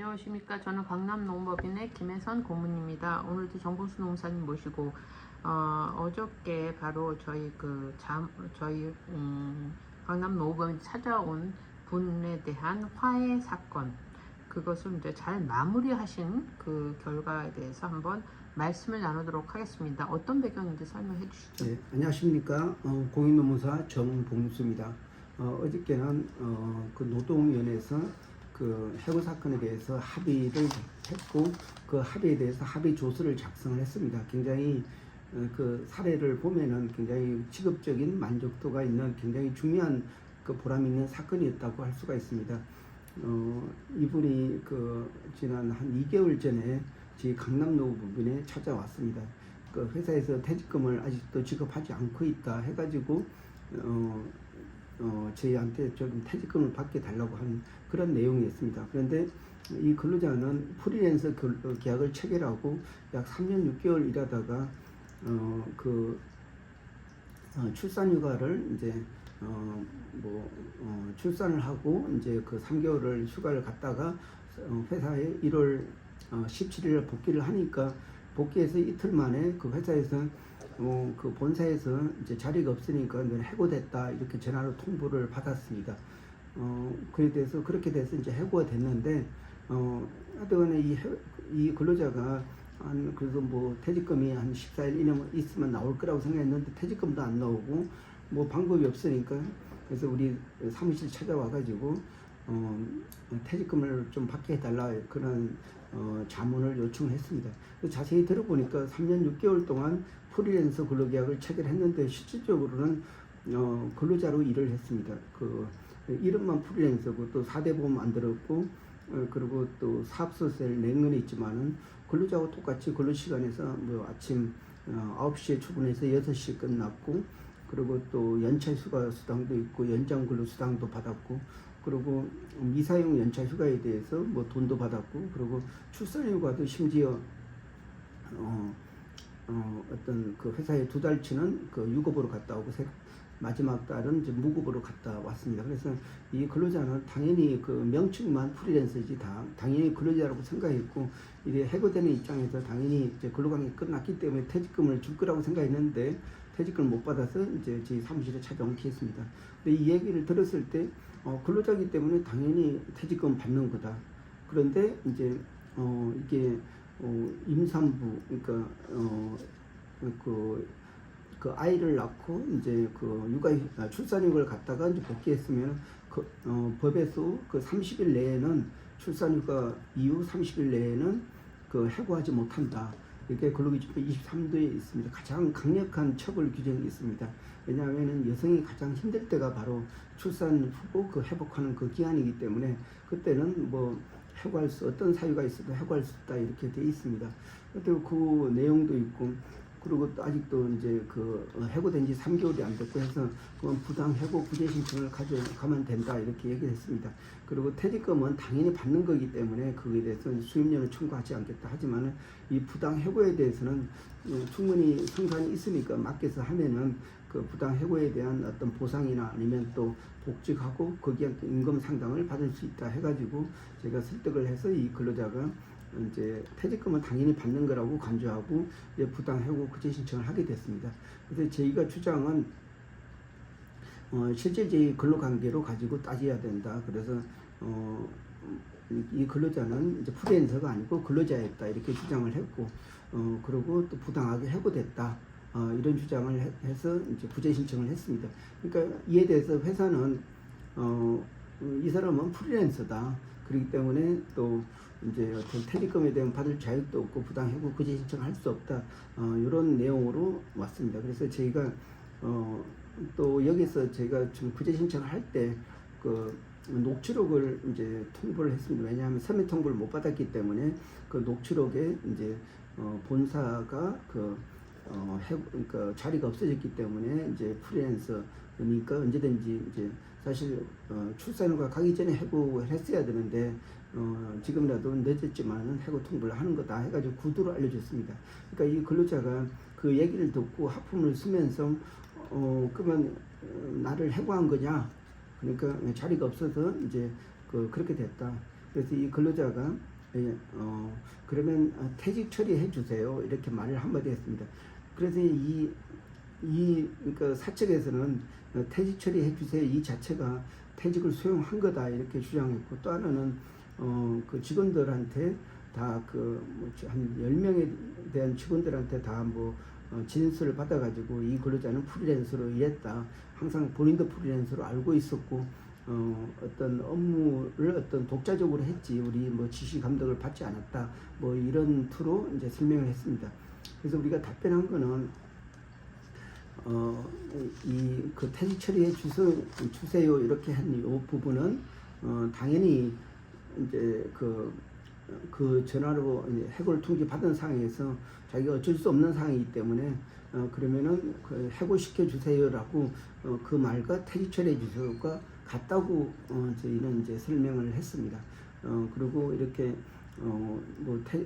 안녕하십니까. 저는 강남농법인의 김혜선 고문입니다. 오늘도 정보수 농사님 모시고 어저께 바로 저희 강남농법인 찾아온 분에 대한 화해 사건, 그것을 이제 잘 마무리하신 그 결과에 대해서 한번 말씀을 나누도록 하겠습니다. 어떤 배경인지 설명해 주시죠. 네, 안녕하십니까. 공인노무사 정봉수입니다. 어저께는 그 노동위원회에서 그 해고 사건에 대해서 합의를 했고, 그 합의에 대해서 합의 조서를 작성을 했습니다. 굉장히 그 사례를 보면은 굉장히 직업적인 만족도가 있는 굉장히 중요한 그 보람 있는 사건이었다고 할 수가 있습니다. 이분이 그 지난 한 2개월 전에 저희 강남노부빈에 찾아왔습니다. 그 회사에서 퇴직금을 아직도 지급하지 않고 있다 해가지고 저희한테 좀 퇴직금을 받게 달라고 하는 그런 내용이었습니다. 그런데 이 근로자는 프리랜서 계약을 체결하고 약 3년 6개월 일하다가 출산휴가를 이제 출산을 하고 이제 그 3개월을 휴가를 갔다가 회사에 1월 17일에 복귀를 하니까, 복귀해서 이틀 만에 그 회사에서 그 본사에서 이제 자리가 없으니까 너는 해고됐다 이렇게 전화로 통보를 받았습니다. 그렇게 돼서 이제 해고가 됐는데, 하여튼간에 이 근로자가 그래서 퇴직금이 한 14일 이내면 있으면 나올 거라고 생각했는데 퇴직금도 안 나오고 방법이 없으니까, 그래서 우리 사무실 찾아와가지고 퇴직금을 좀 받게 해달라 그런 자문을 요청했습니다. 자세히 들어보니까 3년 6개월 동안 프리랜서 근로계약을 체결했는데 실질적으로는 근로자로 일을 했습니다. 그 이름만 프리랜서고 또 4대 보험 안 들었고, 그리고 또 사업소세를 낸 건 있지만은 근로자하고 똑같이 근로시간에서 아침 9시에 출근해서 6시에 끝났고, 그리고 또 연차 휴가 수당도 있고 연장 근로 수당도 받았고, 그리고 미사용 연차 휴가에 대해서 돈도 받았고, 그리고 출산 휴가도 심지어 어떤 그 회사에 2달치는 그 유급으로 갔다 오고 마지막 달은 이제 무급으로 갔다 왔습니다. 그래서 이 근로자는 당연히 그 명칭만 프리랜서지 당연히 근로자라고 생각했고, 이제 해고되는 입장에서 당연히 이제 근로관계 끝났기 때문에 퇴직금을 줄 거라고 생각했는데 퇴직금을 못 받아서 이제 저희 사무실에 찾아온 케이스입니다. 근데 이 얘기를 들었을 때 근로자이기 때문에 당연히 퇴직금 받는 거다. 그런데 이제 이게 임산부, 그러니까 그 아이를 낳고 이제 그 출산휴가를 갔다가 이제 복귀했으면 법에서 그 30일 내에는 출산휴가 이후 30일 내에는 그 해고하지 못한다. 이렇게 근로기준법 23도에 있습니다. 가장 강력한 처벌 규정이 있습니다. 왜냐하면 여성이 가장 힘들 때가 바로 출산 후고 그 회복하는 그 기한이기 때문에 그때는 해고할 어떤 사유가 있어도 해고할 수 있다 이렇게 되어 있습니다. 그리고 그 내용도 있고, 그리고 또 아직도 이제 그 해고된 지 3개월이 안 됐고 해서 그건 부당 해고 구제 신청을 가져가면 된다 이렇게 얘기를 했습니다. 그리고 퇴직금은 당연히 받는 거기 때문에 그거에 대해서는 수임료는 청구하지 않겠다. 하지만 이 부당 해고에 대해서는 충분히 성산이 있으니까 맡겨서 하면은 그 부당 해고에 대한 어떤 보상이나 아니면 또 복직하고 거기에 임금 상당을 받을 수 있다 해가지고 제가 설득을 해서 이 근로자가 이제 퇴직금은 당연히 받는 거라고 간주하고 부당 해고 구제 신청을 하게 됐습니다. 그래서 저희가 주장은 실제적인 근로관계로 가지고 따져야 된다. 그래서 이 근로자는 이제 프리랜서가 아니고 근로자였다 이렇게 주장을 했고, 그리고 또 부당하게 해고됐다 이런 주장을 해서 이제 구제 신청을 했습니다. 그러니까 이에 대해서 회사는 이 사람은 프리랜서다. 그렇기 때문에 또 이제 어떤 퇴직금에 대한 받을 자격도 없고 부당해고 구제 신청할 수 없다. 이런 내용으로 왔습니다. 그래서 저희가 또 여기서 제가 지금 구제 신청을 할 때 그 녹취록을 이제 통보를 했습니다. 왜냐하면 서면 통보를 못 받았기 때문에 그 녹취록에 이제 본사가 그러니까 자리가 없어졌기 때문에 이제 프리랜서니까 언제든지 이제 사실 출산휴가 가기 전에 해고를 했어야 되는데 지금이라도 늦었지만은 해고 통보를 하는 거다 해가지고 구두로 알려줬습니다. 그러니까 이 근로자가 그 얘기를 듣고 하품을 쓰면서 그러면 나를 해고한 거냐? 그러니까 자리가 없어서 이제 그렇게 됐다. 그래서 이 근로자가 예, 그러면 퇴직 처리해 주세요. 이렇게 말을 한마디 했습니다. 그래서 그러니까 사측에서는 퇴직 처리해 주세요. 이 자체가 퇴직을 수용한 거다. 이렇게 주장했고, 또 하나는, 그 직원들한테 다 한 10명에 대한 직원들한테 다 진술을 받아가지고 이 근로자는 프리랜서로 일했다. 항상 본인도 프리랜서로 알고 있었고, 어떤 업무를 어떤 독자적으로 했지, 우리 지시 감독을 받지 않았다. 이런 투로 이제 설명을 했습니다. 그래서 우리가 답변한 거는, 그 퇴직 처리해 주세요. 이렇게 한 이 부분은, 당연히 이제 그 전화로 이제 해고를 통지 받은 상황에서 자기가 어쩔 수 없는 상황이기 때문에, 그러면은 해고시켜 주세요라고 그 말과 퇴직 처리해 주세요가 같다고 저희는 이제 설명을 했습니다. 그리고 이렇게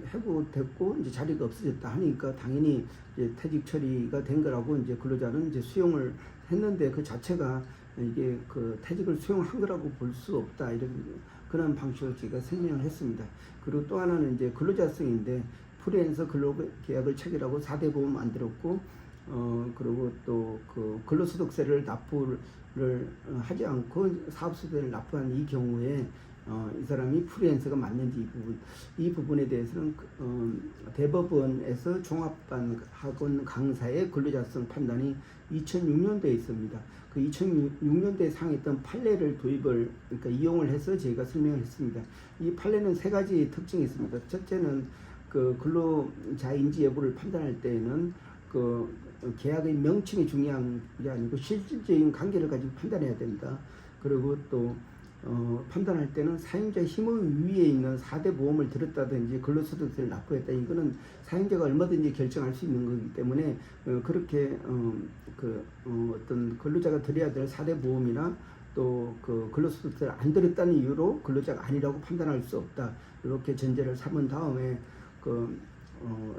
해고됐고 이제 자리가 없어졌다 하니까 당연히 이제 퇴직 처리가 된 거라고 이제 근로자는 이제 수용을 했는데, 그 자체가 이게 퇴직을 수용한 거라고 볼 수 없다, 이런 그런 방식으로 제가 설명을 했습니다. 그리고 또 하나는 이제 근로자성인데, 프리랜서 근로계약을 체결하고 4대 보험 안 들었고, 그리고 또 근로소득세를 납부를 하지 않고 사업소득세를 납부한 이 경우에 이 사람이 프리랜서가 맞는지, 이 부분에 대해서는 대법원에서 종합반학원 강사의 근로자성 판단이 2006년도에 있습니다. 그 2006년도에 상했던 판례를 그러니까 이용을 해서 제가 설명을 했습니다. 이 판례는 3가지 특징이 있습니다. 첫째는 근로자 인지 여부를 판단할 때에는 계약의 명칭이 중요한 게 아니고 실질적인 관계를 가지고 판단해야 된다. 그리고 또 판단할 때는 사용자 힘의 위에 있는 4대 보험을 들었다든지 근로소득세를 납부했다. 이거는 사용자가 얼마든지 결정할 수 있는 거기 때문에, 그렇게 어떤 근로자가 들여야 될 4대 보험이나 또 근로소득세를 안 들었다는 이유로 근로자가 아니라고 판단할 수 없다. 이렇게 전제를 삼은 다음에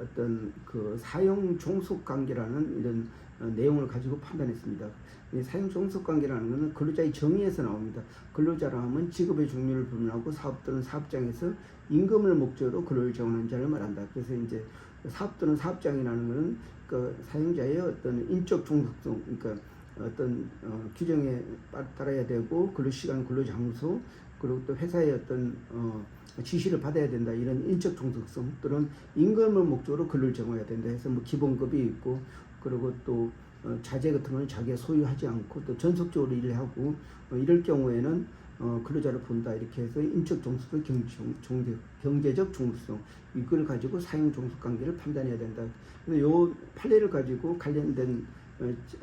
어떤 사용 종속 관계라는 이런 내용을 가지고 판단했습니다. 이 사용 종속 관계라는 것은 근로자의 정의에서 나옵니다. 근로자라 하면 직업의 종류를 불문하고 사업 또는 사업장에서 임금을 목적으로 근로를 정하는 자를 말한다. 그래서 이제 사업 또는 사업장이라는 것은 사용자의 어떤 인적 종속성, 그러니까 어떤 규정에 따라야 되고, 근로시간, 근로장소, 그리고 또 회사의 어떤 지시를 받아야 된다. 이런 인적 종속성 또는 임금을 목적으로 근로를 정해야 된다 해서 기본급이 있고, 그리고 또 자재 같은 걸 자기가 소유하지 않고 또 전속적으로 일을 하고, 이럴 경우에는 근로자를 본다. 이렇게 해서 인적 종속성, 경제적 종속성, 이걸 가지고 사용 종속 관계를 판단해야 된다. 그래서 요 판례를 가지고 관련된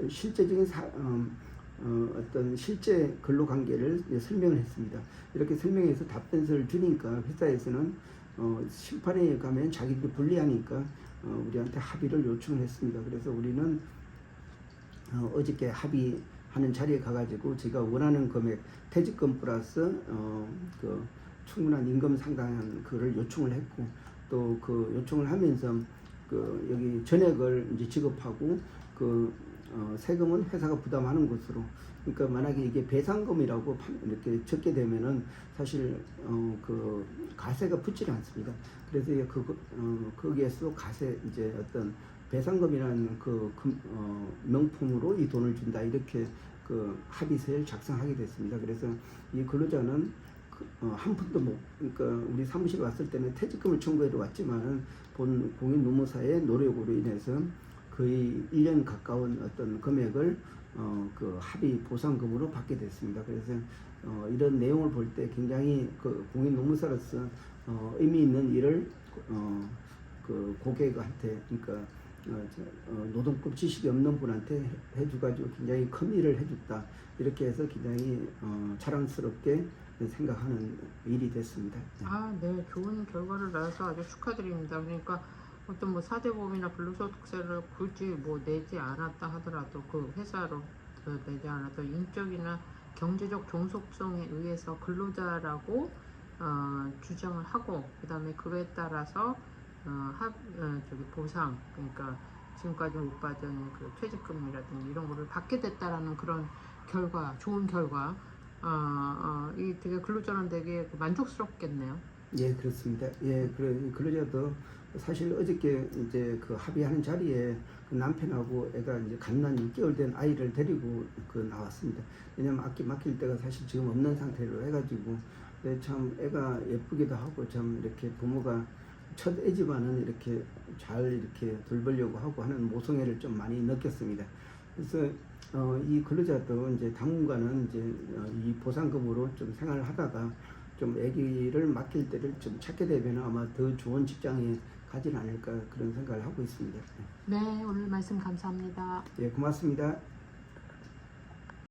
실제적인 어떤 실제 근로 관계를 설명을 했습니다. 이렇게 설명해서 답변서를 주니까 회사에서는 심판에 가면 자기들이 불리하니까 우리한테 합의를 요청을 했습니다. 그래서 우리는 어저께 합의하는 자리에 가가지고 제가 원하는 금액, 퇴직금 플러스 충분한 임금 상당한 그를 요청을 했고, 또 요청을 하면서 여기 전액을 이제 지급하고 세금은 회사가 부담하는 것으로. 그러니까 만약에 이게 배상금이라고 이렇게 적게 되면은 사실 가세가 붙지 않습니다. 그래서 거기에서 가세, 이제 어떤 배상금이라는 명품으로 이 돈을 준다. 이렇게 합의서를 작성하게 됐습니다. 그래서 이 근로자는 한 푼도 그러니까 우리 사무실 왔을 때는 퇴직금을 청구해도 왔지만은 본 공인노무사의 노력으로 인해서 거의 1년 가까운 어떤 금액을 합의 보상금으로 받게 됐습니다. 그래서 이런 내용을 볼 때 굉장히 공인노무사로서 의미 있는 일을 고객한테, 그러니까 노동법 지식이 없는 분한테 해줘가지고 굉장히 큰 일을 해줬다. 이렇게 해서 굉장히 자랑스럽게 생각하는 일이 됐습니다. 네. 좋은 결과를 내서 아주 축하드립니다. 그러니까 어떤 4대 보험이나 근로소득세를 굳이 내지 않았다 하더라도 회사로 내지 않아도 인적이나 경제적 종속성에 의해서 근로자라고 주장을 하고, 그 다음에 그에 따라서 보상, 그러니까 지금까지 못 받은 퇴직금이라든지 이런 거를 받게 됐다라는 그런 결과, 좋은 결과, 이 되게 근로자는 되게 만족스럽겠네요. 예, 그렇습니다. 예, 그러자도 사실 어저께 이제 그 합의하는 자리에 그 남편하고 애가 이제 갓난 6개월 된 아이를 데리고 그 나왔습니다. 왜냐면 맡길 때가 사실 지금 없는 상태로 해가지고 참 애가 예쁘기도 하고 참 이렇게 부모가 첫 애지만은 이렇게 잘 이렇게 돌보려고 하고 하는 모성애를 좀 많이 느꼈습니다. 그래서 이 근로자도 이제 당분간은 이제 이 보상금으로 좀 생활을 하다가 좀 아기를 맡길 때를 좀 찾게 되면 아마 더 좋은 직장에 가지 않을까 그런 생각을 하고 있습니다. 네, 오늘 말씀 감사합니다. 예, 고맙습니다.